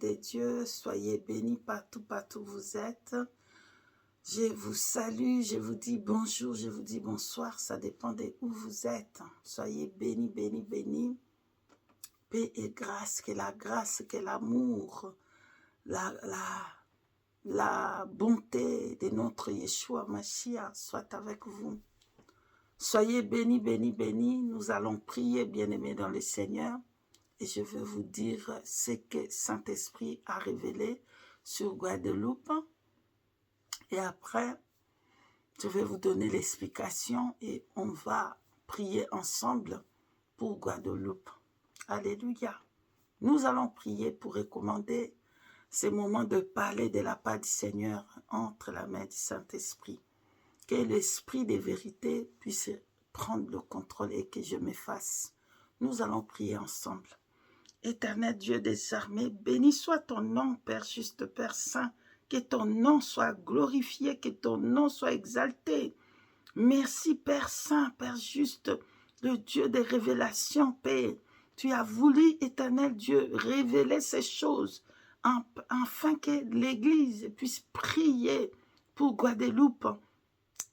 de Dieu, soyez bénis partout où vous êtes. Je vous salue, je vous dis bonjour, je vous dis bonsoir, ça dépend de où vous êtes. Soyez bénis, bénis, bénis. Paix et grâce, que l'amour, la bonté de notre Yeshua Mashiach soit avec vous. Soyez bénis, bénis, bénis. Nous allons prier, bien-aimés dans le Seigneur. Et je veux vous dire ce que Saint-Esprit a révélé sur Guadeloupe. Et après, je vais vous donner l'explication et on va prier ensemble pour Guadeloupe. Alléluia. Nous allons prier pour recommander ces moments de parler de la part du Seigneur entre la main du Saint-Esprit. Que l'Esprit de vérité puisse prendre le contrôle et que je m'efface. Nous allons prier ensemble. Éternel Dieu des armées, béni soit ton nom, Père juste, Père saint, que ton nom soit glorifié, que ton nom soit exalté. Merci Père saint, Père juste, le Dieu des révélations, Père. Tu as voulu, éternel Dieu, révéler ces choses, afin que l'Église puisse prier pour Guadeloupe.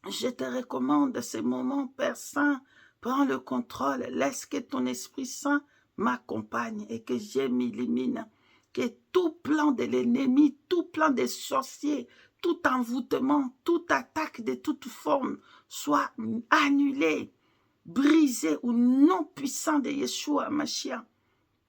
Je te recommande ces moments, Père saint, prends le contrôle, laisse que ton Esprit Saint m'accompagne et que je m'illumine, que tout plan de l'ennemi, tout plan des sorciers, tout envoûtement, toute attaque de toute forme soit annulé, brisé au nom puissant de Yeshua Mashiach.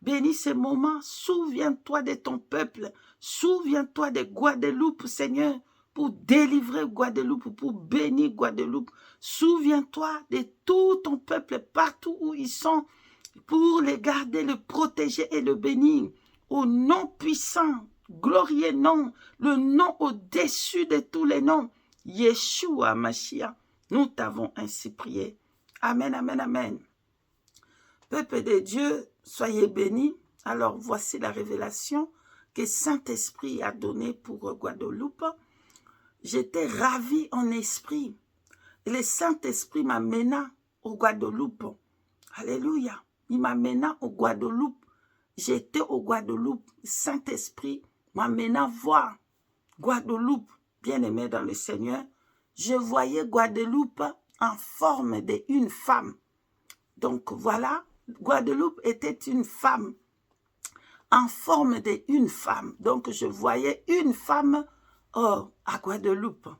Bénis ces moments, souviens-toi de ton peuple, souviens-toi de Guadeloupe, Seigneur, pour délivrer Guadeloupe, pour bénir Guadeloupe. Souviens-toi de tout ton peuple partout où ils sont, pour les garder, le protéger et le bénir. Au nom puissant, glorieux nom, le nom au-dessus de tous les noms, Yeshua Mashiach. Nous t'avons ainsi prié. Amen, amen, amen. Peuple de Dieu, soyez bénis. Alors voici la révélation que Saint-Esprit a donnée pour Guadeloupe. J'étais ravi en esprit. Et le Saint-Esprit m'amena au Guadeloupe. Alléluia. Il m'amena au Guadeloupe. J'étais au Guadeloupe. Saint-Esprit m'amena voir Guadeloupe, bien-aimé dans le Seigneur. Je voyais Guadeloupe en forme d'une femme. Donc voilà, Guadeloupe était une femme, en forme d'une femme. Donc je voyais une femme à Guadeloupe.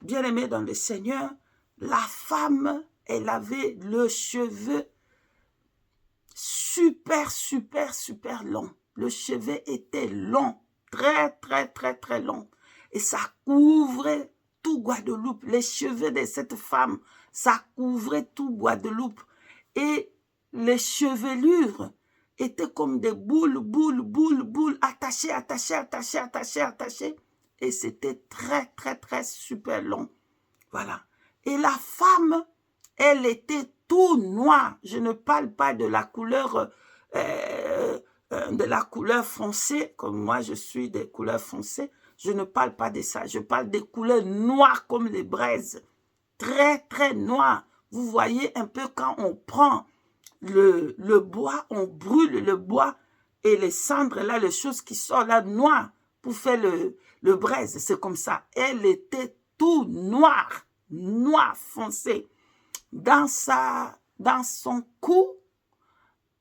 Bien-aimé dans le Seigneur, la femme, elle avait le cheveu super long. Le cheveu était long, très long. Et ça couvrait tout Guadeloupe. Les cheveux de cette femme, ça couvrait tout Guadeloupe. Et les chevelures étaient comme des boules, attachées. Et c'était très super long. Voilà. Et la femme, elle était tout noire. Je ne parle pas de la couleur foncée, comme moi je suis des couleurs foncées. Je ne parle pas de ça. Je parle des couleurs noires comme les braises. Très noires. Vous voyez un peu quand on prend le bois, on brûle le bois et les cendres, là, les choses qui sortent là, noires, pour faire le braise. C'est comme ça. Elle était tout noire foncé. Dans son cou,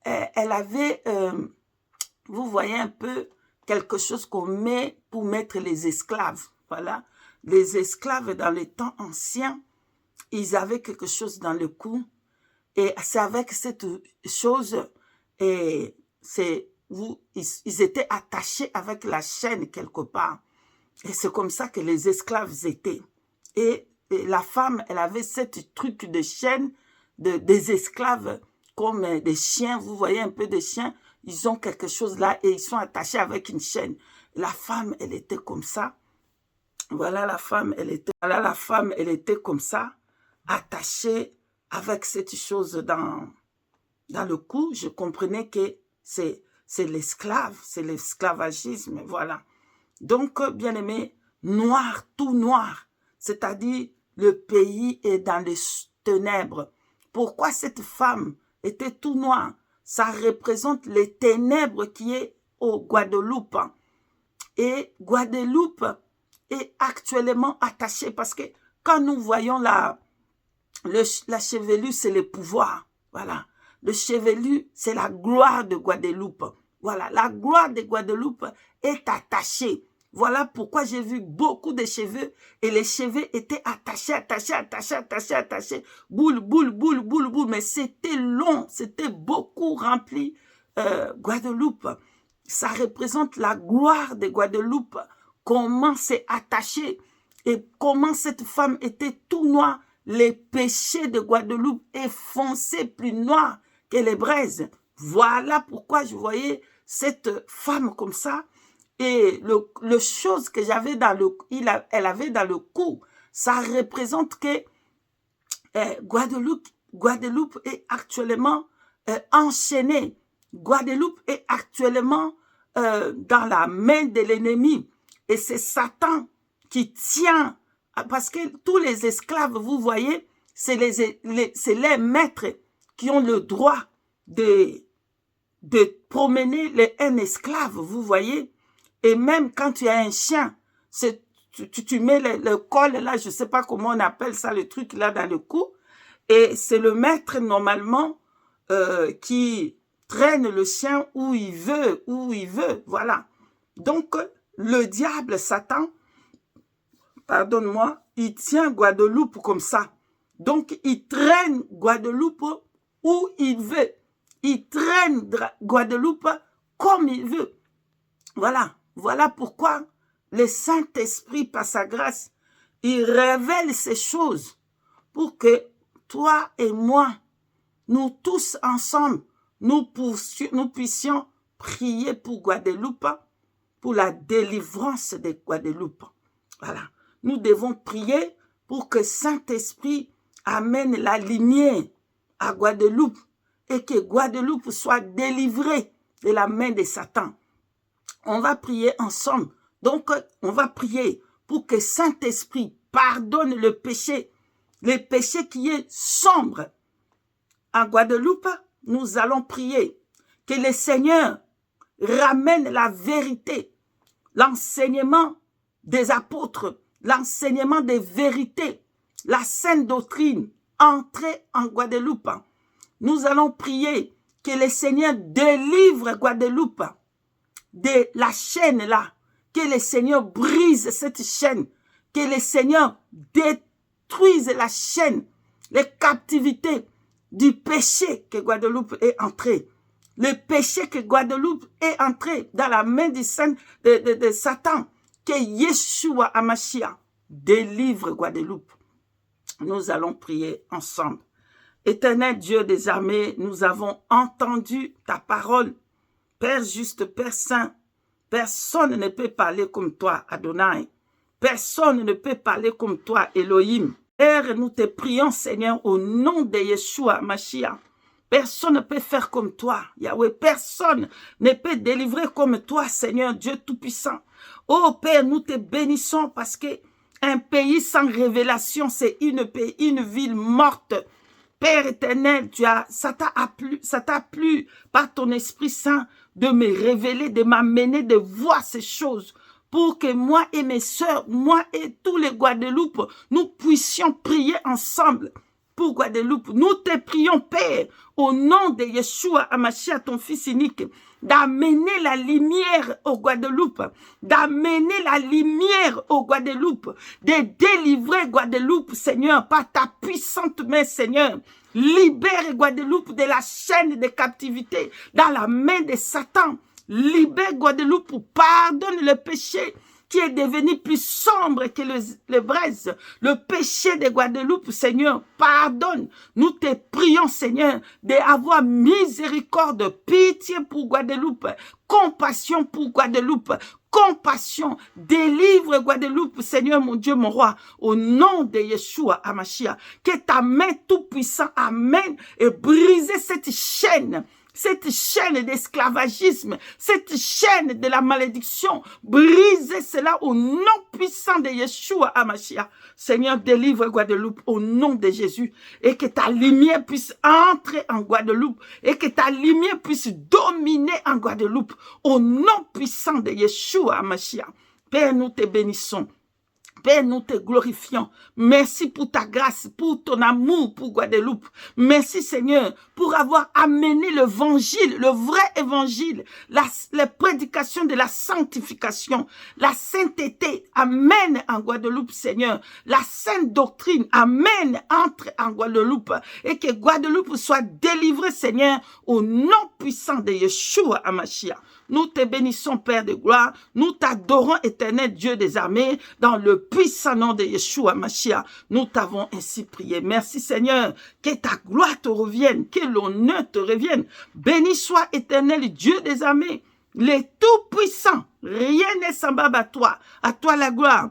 elle avait, vous voyez un peu, quelque chose qu'on met pour mettre les esclaves. Voilà. Les esclaves, dans les temps anciens, ils avaient quelque chose dans le cou. Et c'est avec cette chose, ils étaient attachés avec la chaîne quelque part. Et c'est comme ça que les esclaves étaient. Et la femme, elle avait cette truc de chaîne des esclaves, comme des chiens. Vous voyez un peu des chiens, ils ont quelque chose là et ils sont attachés avec une chaîne. La femme, elle était comme ça. Voilà la femme, elle était comme ça, attachée avec cette chose dans le cou. Je comprenais que c'est l'esclave, c'est l'esclavagisme, voilà. Donc, bien aimé, noir, tout noir, c'est-à-dire le pays est dans les ténèbres. Pourquoi cette femme était tout noire? Ça représente les ténèbres qui est au Guadeloupe. Et Guadeloupe est actuellement attachée parce que quand nous voyons la chevelure, c'est le pouvoir. Voilà. Le chevelu, c'est la gloire de Guadeloupe. Voilà. La gloire de Guadeloupe est attachée. Voilà pourquoi j'ai vu beaucoup de cheveux et les cheveux étaient attachés. Boule. Mais c'était long, c'était beaucoup rempli. Guadeloupe, ça représente la gloire de Guadeloupe. Comment c'est attaché et comment cette femme était tout noire. Les péchés de Guadeloupe est foncé plus noir que les braises. Voilà pourquoi je voyais cette femme comme ça. Et le chose que j'avais dans elle avait dans le cou, ça représente que Guadeloupe est actuellement enchaînée. Guadeloupe est actuellement dans la main de l'ennemi. Et c'est Satan qui tient, parce que tous les esclaves, vous voyez, c'est les maîtres qui ont le droit de promener un esclave, vous voyez. Et même quand tu as un chien, tu mets le col là, je ne sais pas comment on appelle ça, le truc là dans le cou. Et c'est le maître normalement qui traîne le chien où il veut, voilà. Donc, le diable, Satan, pardonne-moi, il tient Guadeloupe comme ça. Donc, il traîne Guadeloupe où il veut. Il traîne Guadeloupe comme il veut. Voilà pourquoi le Saint-Esprit, par sa grâce, il révèle ces choses pour que toi et moi, nous tous ensemble, nous puissions prier pour Guadeloupe, pour la délivrance de Guadeloupe. Voilà. Nous devons prier pour que Saint-Esprit amène la lumière à Guadeloupe et que Guadeloupe soit délivrée de la main de Satan. On va prier ensemble. Donc, on va prier pour que Saint-Esprit pardonne le péché qui est sombre. En Guadeloupe, nous allons prier que le Seigneur ramène la vérité, l'enseignement des apôtres, l'enseignement des vérités, la sainte doctrine, entrer en Guadeloupe. Nous allons prier que le Seigneur délivre Guadeloupe de la chaîne là, que le Seigneur brise cette chaîne, que le Seigneur détruise la chaîne, les captivités du péché que Guadeloupe est entré. Le péché que Guadeloupe est entré dans la main de Satan, que Yeshua Hamashiach délivre Guadeloupe. Nous allons prier ensemble. Éternel Dieu des armées, nous avons entendu ta parole. Père juste, Père saint, personne ne peut parler comme toi, Adonai. Personne ne peut parler comme toi, Elohim. Père, nous te prions, Seigneur, au nom de Yeshua Mashiach. Personne ne peut faire comme toi, Yahweh. Personne ne peut délivrer comme toi, Seigneur, Dieu Tout-Puissant. Oh Père, nous te bénissons parce que un pays sans révélation, c'est une ville morte. Père éternel, ça t'a plu par ton Esprit Saint de me révéler, de m'amener, de voir ces choses pour que moi et mes sœurs, moi et tous les Guadeloupe, nous puissions prier ensemble pour Guadeloupe. Nous te prions, Père, au nom de Yeshua Hamashiach, ton Fils unique, d'amener la lumière au Guadeloupe, d'amener la lumière au Guadeloupe, de délivrer Guadeloupe, Seigneur, par ta puissante main, Seigneur. Libère Guadeloupe de la chaîne de captivité dans la main de Satan. Libère Guadeloupe, pardonne le péché qui est devenu plus sombre que le braise. Le péché de Guadeloupe, Seigneur, pardonne. Nous te prions, Seigneur, d'avoir miséricorde, pitié pour Guadeloupe, compassion pour Guadeloupe, compassion. Délivre Guadeloupe, Seigneur, mon Dieu, mon roi, au nom de Yeshua Hamashiach. Que ta main tout-puissante amène et brise cette chaîne cette chaîne d'esclavagisme, cette chaîne de la malédiction. Brisez cela au nom puissant de Yeshua HaMashiach. Seigneur, délivre Guadeloupe au nom de Jésus et que ta lumière puisse entrer en Guadeloupe et que ta lumière puisse dominer en Guadeloupe au nom puissant de Yeshua HaMashiach. Père, nous te bénissons. Père, nous te glorifions. Merci pour ta grâce, pour ton amour pour Guadeloupe. Merci Seigneur pour avoir amené l'évangile, le vrai évangile, les prédications de la sanctification, la sainteté amène en Guadeloupe Seigneur. La sainte doctrine amène entre en Guadeloupe et que Guadeloupe soit délivrée Seigneur au nom puissant de Yeshua HaMashiach. Nous te bénissons, Père de gloire. Nous t'adorons, éternel Dieu des armées, dans le puissant nom de Yeshua HaMashiach. Nous t'avons ainsi prié. Merci, Seigneur. Que ta gloire te revienne, que l'honneur te revienne. Béni soit, éternel Dieu des armées, les tout-puissants. Rien n'est semblable à toi. À toi la gloire,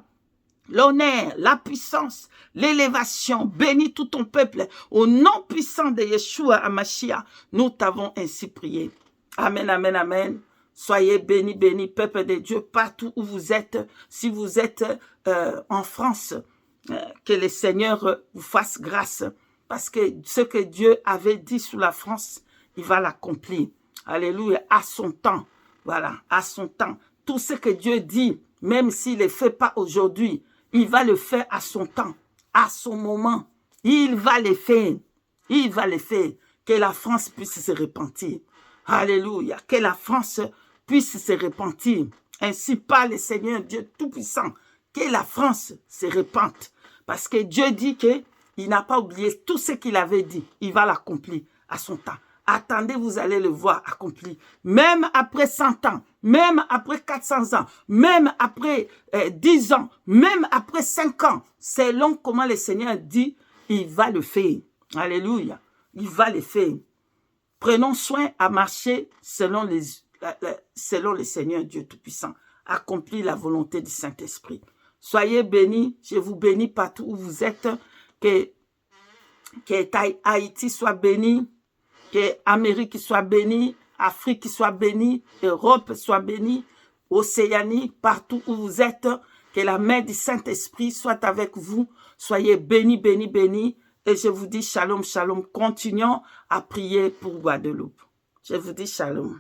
l'honneur, la puissance, l'élévation. Bénis tout ton peuple. Au nom puissant de Yeshua HaMashiach, nous t'avons ainsi prié. Amen, amen, amen. Soyez bénis, bénis, peuple de Dieu, partout où vous êtes. Si vous êtes en France, que le Seigneur vous fasse grâce. Parce que ce que Dieu avait dit sur la France, il va l'accomplir. Alléluia, à son temps. Voilà, à son temps. Tout ce que Dieu dit, même s'il ne le fait pas aujourd'hui, il va le faire à son temps, à son moment. Il va le faire. Il va le faire. Que la France puisse se repentir. Alléluia. Que la France puisse se repentir. Ainsi parle le Seigneur Dieu Tout-Puissant. Que la France se repente. Parce que Dieu dit qu'il n'a pas oublié tout ce qu'il avait dit. Il va l'accomplir à son temps. Attendez, vous allez le voir accompli. Même après 100 ans, même après 400 ans, même après 10 ans, même après 5 ans, selon comment le Seigneur dit, il va le faire. Alléluia. Il va le faire. Prenons soin à marcher selon le Seigneur Dieu Tout-Puissant. Accomplir la volonté du Saint-Esprit. Soyez bénis. Je vous bénis partout où vous êtes. Que Haïti soit béni. Que Amérique soit bénie. Afrique soit bénie. Europe soit bénie. Océanie, partout où vous êtes. Que la main du Saint-Esprit soit avec vous. Soyez bénis, bénis, bénis. Et je vous dis shalom, shalom. Continuons à prier pour Guadeloupe. Je vous dis shalom.